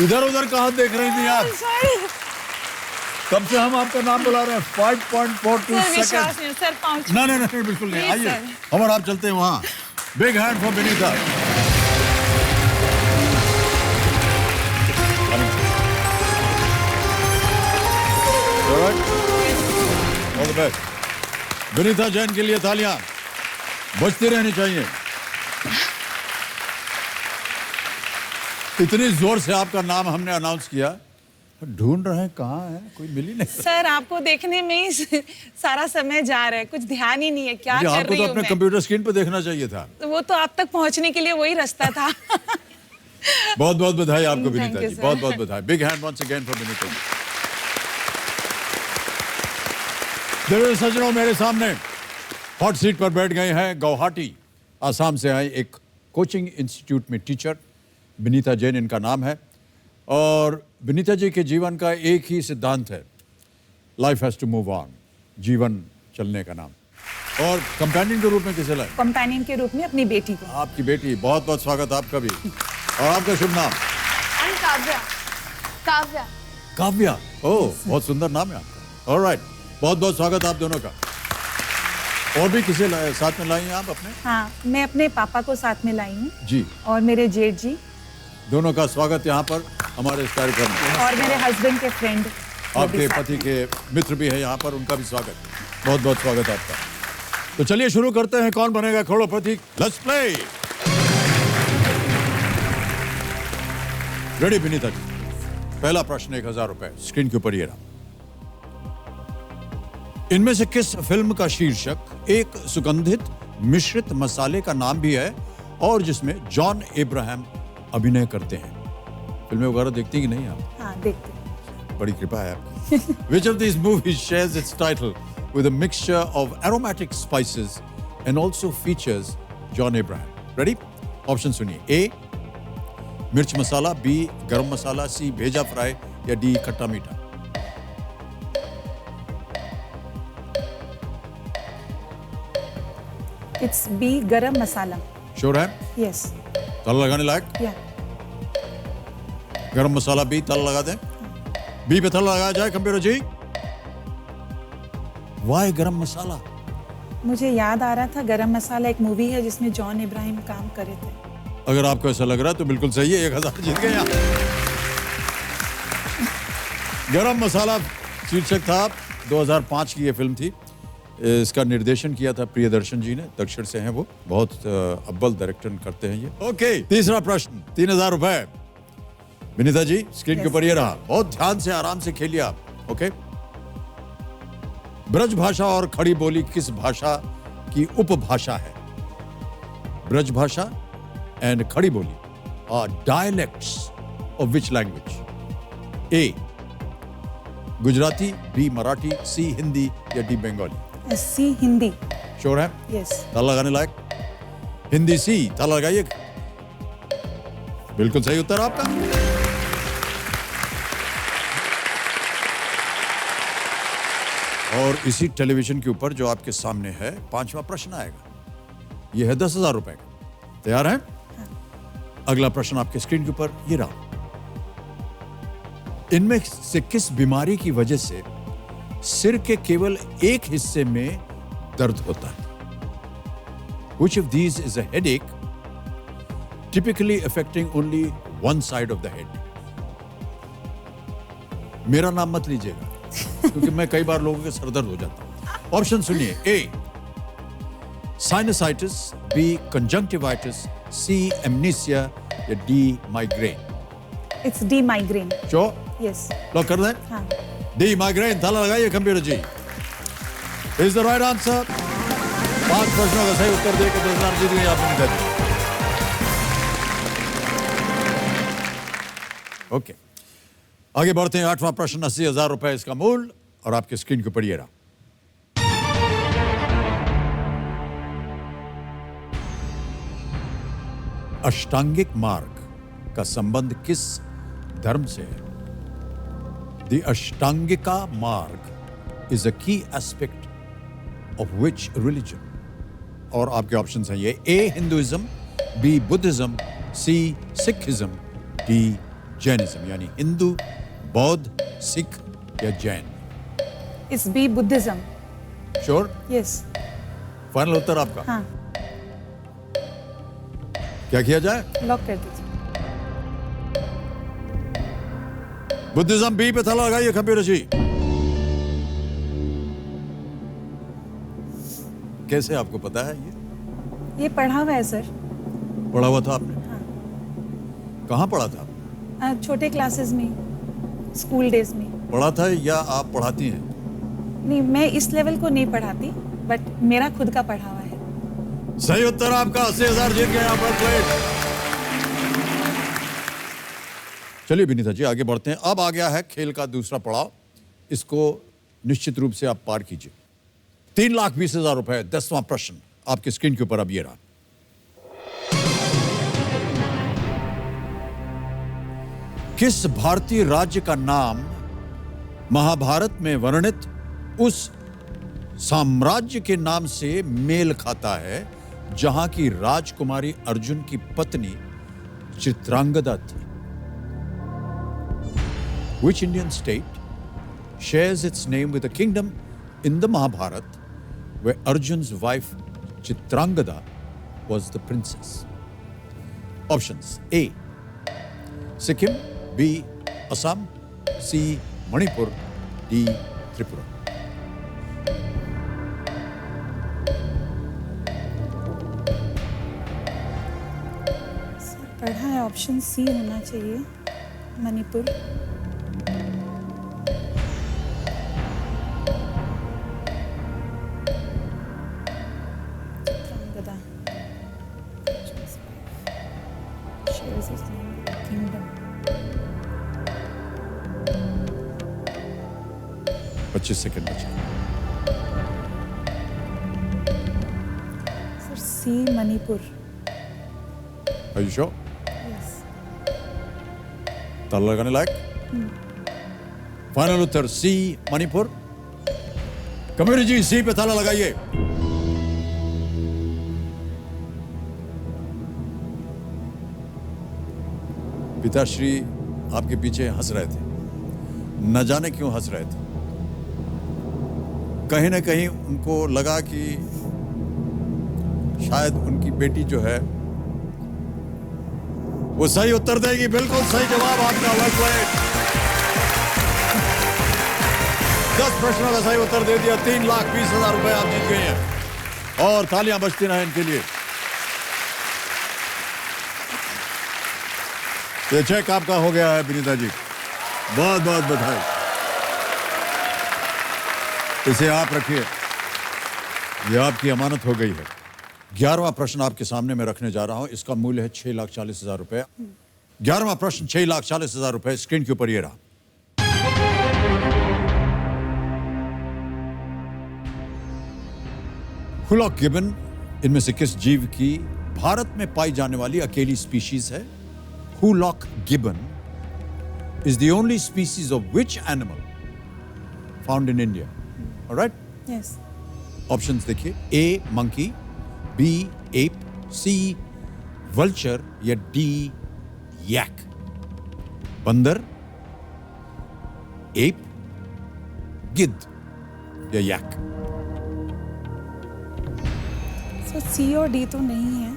इधर उधर कहाँ देख रही थी आप? कब से हम आपका नाम बुला रहे हैं? 5.42 सेकंड। सर पहुंच। नहीं बिल्कुल नहीं। आइए हम और आप चलते हैं वहाँ। Big hand for Vinita. All the best. Vinita Jain के लिए तालियां बजती रहनी चाहिए। इतनी जोर से आपका नाम हमने अनाउंस किया, ढूंढ रहे हैं कहाँ है, कोई मिल ही नहीं। सर आपको देखने में ही सारा समय जा रहा है, कुछ ध्यान ही नहीं है क्या कर रही हूँ। आपको तो अपने कंप्यूटर स्क्रीन पर देखना चाहिए था। तो वो तो आप तक पहुंचने के लिए वही रास्ता था। बहुत बहुत बधाई आपको विनीता जी, बहुत बहुत बधाई। Big hand once again for Vinita ji. देखिए सज्जनों, मेरे सामने हॉट सीट पर बैठ गए हैं गुवाहाटी आसाम से आए एक कोचिंग इंस्टीट्यूट में टीचर विनीता जैन इनका नाम है। और विनीता जी के जीवन का एक ही सिद्धांत है, life has to move on, जीवन चलने का नाम। और कंपेनियन के रूप में किसे लाए? कंपेनियन के रूप में अपनी बेटी को। आपकी बेटी, बहुत बहुत स्वागत आपका भी। और आपका शुभ नाम? काव्या। काव्या। काव्या, ओह बहुत सुंदर नाम है आपका। ऑलराइट, बहुत बहुत स्वागत आप दोनों का। और भी किसे साथ में लाई हैं आप अपने? हाँ, मैं अपने पापा को साथ में लाई हूँ जी, और मेरे जेठ जी। दोनों का स्वागत यहाँ पर हमारे इस कार्यक्रम में। और मेरे हस्बैंड के फ्रेंड, आपके पति के मित्र भी है यहाँ पर, उनका भी स्वागत। बहुत बहुत स्वागत आपका। तो चलिए शुरू करते हैं, Kaun Banega Crorepati. Let's play. Ready Vinita ji? पहला प्रश्न 1000 रुपए स्क्रीन के ऊपर ये रहा। इनमें से किस फिल्म का शीर्षक एक सुगंधित मिश्रित मसाले का नाम भी है और जिसमें जॉन अब्राहम अभिनय करते हैं? फिल्में वगैरह देखती हैं कि नहीं आप? हाँ, देखते हैं। बड़ी कृपा है आपकी। Which of these movies shares its title with a mixture of aromatic spices and also features John Abraham? Ready? Option सुनिए। A मिर्च मसाला, B गरम मसाला, C भेजा फ्राई या D खट्टा मीठा। इट्स बी गरम मसाला। श्योर है? यस। ताला लगाने लायक? या गरम मसाला बी, ताला लगा दें। बी पे ताला लगाया जाए कंप्यूटर जी। वाई गरम मसाला? मुझे याद आ रहा था गरम मसाला एक मूवी है जिसमें जॉन इब्राहिम काम करे थे। अगर आपको ऐसा लग रहा है तो बिल्कुल सही है, 1000 जीत गए आप। गरम मसाला शीर्षक था। 2005 की ये फिल्म थी। इसका निर्देशन किया था प्रियदर्शन जी ने, दक्षिण से हैं वो, बहुत अव्वल डायरेक्टर करते हैं ये। ओके, तीसरा प्रश्न 3000 रुपए। विनीता जी स्क्रीन के ऊपर ये रहा, बहुत ध्यान से आराम से खेलिए आप। ओके, ब्रज भाषा और खड़ी बोली किस भाषा की उपभाषा है? ब्रज भाषा and Khari Boli are dialects of which language? A Gujarati, B Marathi, C Hindi या D Bengali? C Hindi. Sure है? यस। ताला लगाने लायक? हिंदी सी, ताला लगाइए। बिल्कुल सही उत्तर आपका। और इसी टेलीविजन के ऊपर जो आपके सामने है, पांचवा प्रश्न आएगा। यह है 10,000 रुपए का। तैयार हैं? अगला प्रश्न आपके स्क्रीन के ऊपर ये रहा। इनमें से किस बीमारी की वजह से सिर के केवल एक हिस्से में दर्द होता है? Which of these is a headache typically affecting only one side of the head? मेरा नाम मत लीजिएगा क्योंकि मैं कई बार लोगों के सर दर्द हो जाता हूं। ऑप्शन सुनिए। A sinusitis, B conjunctivitis, C amnesia या D migraine? It's D migraine. Sure? Yes. Lock कर दें? हाँ। D migraine. ताला लगाइए computer ji. Is the right answer. 5 प्रश्नों का सही उत्तर देकर 10,000 जीत गए आप विनीता जी। ओके, आगे बढ़ते हैं। 8वां प्रश्न 80,000 रुपए इसका मूल और आपके स्क्रीन के ऊपर ये रहा। अष्टांगिक मार्ग का संबंध किस धर्म से है? The Ashtangika marg is a key aspect of which religion? और आपके ऑप्शंस हैं ये। A Hinduism, B Buddhism, C Sikhism, D Jainism यानी हिंदू, बौद्ध, सिख या Jain? It's B Buddhism. Sure? Yes. Final उत्तर आपका? हाँ, क्या किया जाए? लॉक कर दीजिए. बुद्धिज्म बी पे थला लगाइए कंप्यूटर जी. कैसे आपको पता है ये? ये पढ़ा हुआ है सर. पढ़ा हुआ था आपने? हाँ. कहाँ पढ़ा था? छोटे क्लासेस में, स्कूल डेज में. पढ़ा था या आप पढ़ाती हैं? नहीं, मैं इस लेवल को नहीं पढ़ाती, बट मेरा खुद का पढ़ा हुआ है. सही उत्तर आपका. 80,000 जीत गए आप. प्लेट. चलिए विनीता जी आगे बढ़ते हैं. अब आ गया है खेल का दूसरा पड़ाव. इसको निश्चित रूप से आप पार कीजिए. 3,20,000 रुपए. 10वां प्रश्न आपकी स्क्रीन के ऊपर अब ये रहा. किस भारतीय राज्य का नाम महाभारत में वर्णित उस साम्राज्य के नाम से मेल खाता है जहां की राजकुमारी अर्जुन की पत्नी चित्रांगदा थी? Which Indian state shares its name with a kingdom in the Mahabharata where Arjun's wife Chitrangada was the princess? Options: A. Sikkim, B. Assam, C. Manipur, D. Tripura. पढ़ा है, ऑप्शन सी होना चाहिए, Manipur. Chitrangada. Shares his name with the kingdom. 25 second बचे. Sir C, Manipur. Are you sure? Yes. ताला लगाने लायक? Final उत्तर C, Manipur. Kabir ji C पे ताला लगाइए. पिताश्री आपके पीछे हंस रहे थे. न जाने क्यों हंस रहे थे. कहीं ना कहीं उनको लगा कि शायद उनकी बेटी जो है वो सही उत्तर देगी. बिल्कुल सही जवाब आपका. Well played. 10 प्रश्नों का सही उत्तर दे दिया. 3,20,000 रुपए आप जीत गए हैं और तालियां बजती रहें इनके लिए. ये चेक आपका हो गया है विनीता जी. बहुत बहुत बधाई. इसे आप रखिए. ये आपकी अमानत हो गई है. 11वां प्रश्न आपके सामने मैं रखने जा रहा हूं. इसका मूल्य है 6,40,000 रुपए. 11वां प्रश्न 6,40,000 रुपए. स्क्रीन के ऊपर ये रहा. हुलॉक गिबन इनमें से किस जीव की भारत में पाई जाने वाली अकेली स्पीशीज है? Hulock gibbon is the only species of which animal found in India? All right? Yes. Options देखिए. A. Monkey, B. Ape, C. Vulture या D. Yak. बंदर, ape, गिद्ध या yak. सर सी और डी तो नहीं है,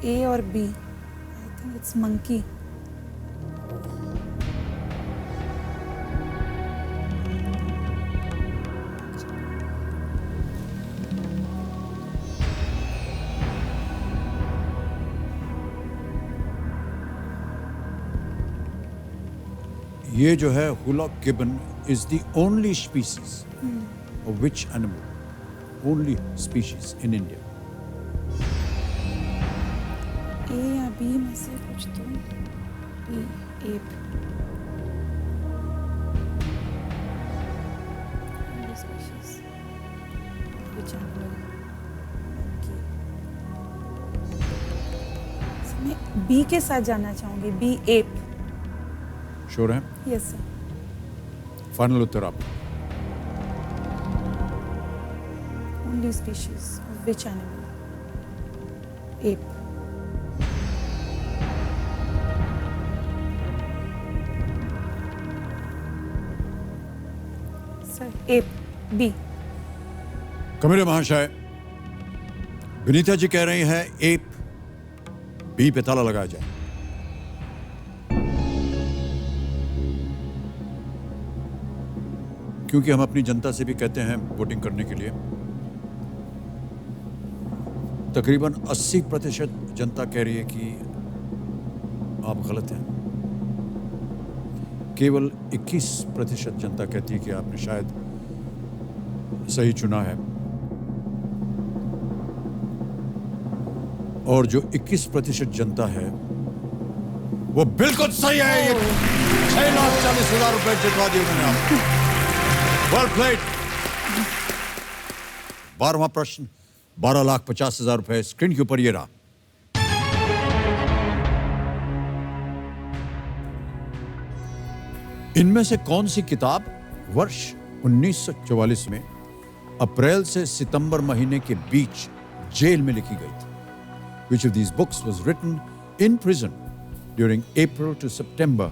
ए और B. I think it's monkey. ये जो है hoolock gibbon is the only species of which animal? Only species in India. A या बी में से कुछ तो. B, app. मैं बी के साथ जाना चाहूंगी. B, ape. श्योर है? Yes sir. फाइनल उत्तर आप. Only species of which animal? Ape. Sir A B कमेरे महाशय, विनीता जी कह रही हैं ए बी पे ताला लगाया जाए। क्योंकि हम अपनी जनता से भी कहते हैं वोटिंग करने के लिए, तकरीबन 80% जनता कह रही है कि आप गलत हैं। केवल 21% जनता कहती है कि आपने शायद सही चुना है। और जो 21% जनता है वो बिल्कुल सही है। ये 6,40,000 रुपए जितवा दिए मैंने आपको। Well played. 12वां प्रश्न, 12,50,000 रुपए स्क्रीन के ऊपर ये रहा। इनमें से कौन सी किताब वर्ष 1944 में अप्रैल से सितंबर महीने के बीच जेल में लिखी गई थी? Which of these books was written in prison during April to September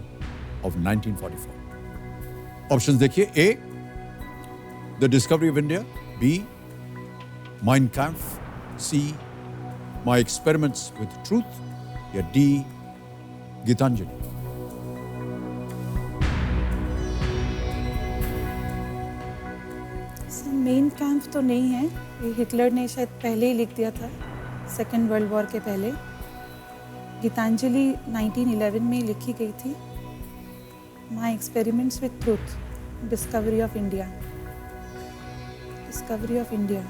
of 1944? Options देखिए, A, The Discovery of India, B, Mein Kampf, C, My Experiments with Truth, या D, गीतांजलि। मेन कैंप तो नहीं है, ये हिटलर ने शायद पहले ही लिख दिया था, सेकेंड वर्ल्ड वॉर के पहले। गीतांजलि 1911 में लिखी गई थी। My experiments with truth, discovery of India. Discovery of India.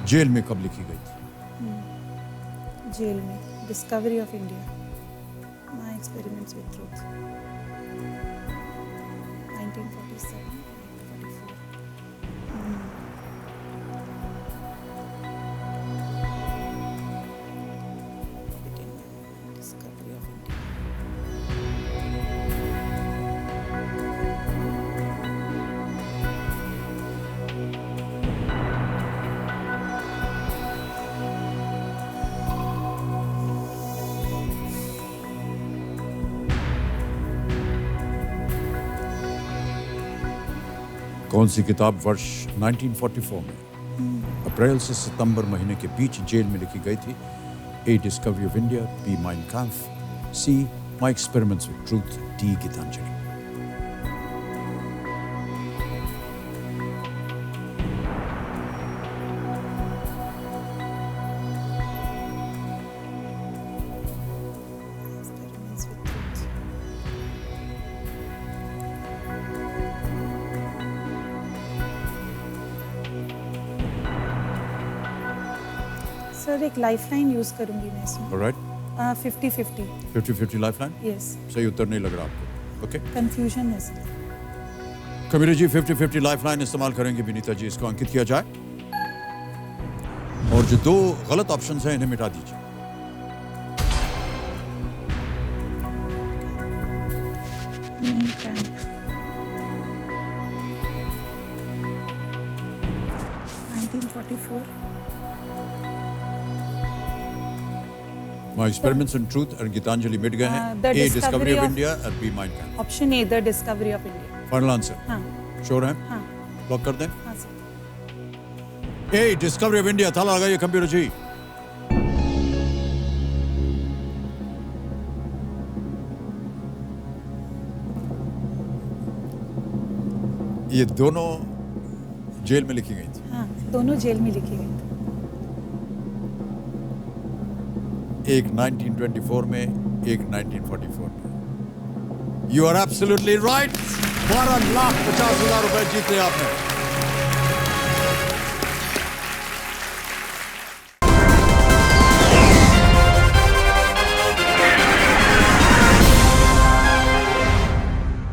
Jail में कब लिखी गई थी? जेल में, discovery of India, my experiments with truth. 1947, 1944। Discovery of India. कौन सी किताब वर्ष 1944 में अप्रैल से सितंबर महीने के बीच जेल में लिखी गई थी? A, Discovery of India, B, Mein Kampf, C, My Experiments with Truth, D, Gitanjali. Experiments with truth. Sir एक लाइफलाइन यूज करूंगी मैं इसमें। Alright, 50-50। 50-50 लाइफलाइन। यस, सही उत्तर नहीं लग रहा आपको। ओके, कंफ्यूजन है सर। कबीर जी 50-50 लाइफलाइन इस्तेमाल करेंगे विनीता जी, इसको अंकित किया जाए। और जो दो गलत ऑप्शंस हैं इन्हें मिटा दीजिए। Main camp. 1944। My Experiments in Truth और गीतांजलि मिट गए हैं। The A, Discovery Discovery of of- India और B, Mein Kampf। Option A, the discovery of India. Final answer, हाँ श्योर हैं? हाँ लॉक कर दें। हाँ sir. A, discovery of India, ताला लगाइए कंप्यूटर जी। ये दोनों जेल में लिखी गई थी। हाँ, दोनों जेल में लिखी गई थी। एक 1924 में, एक 1944 में। You are absolutely right. 12,50,000 रुपए जीते आपने।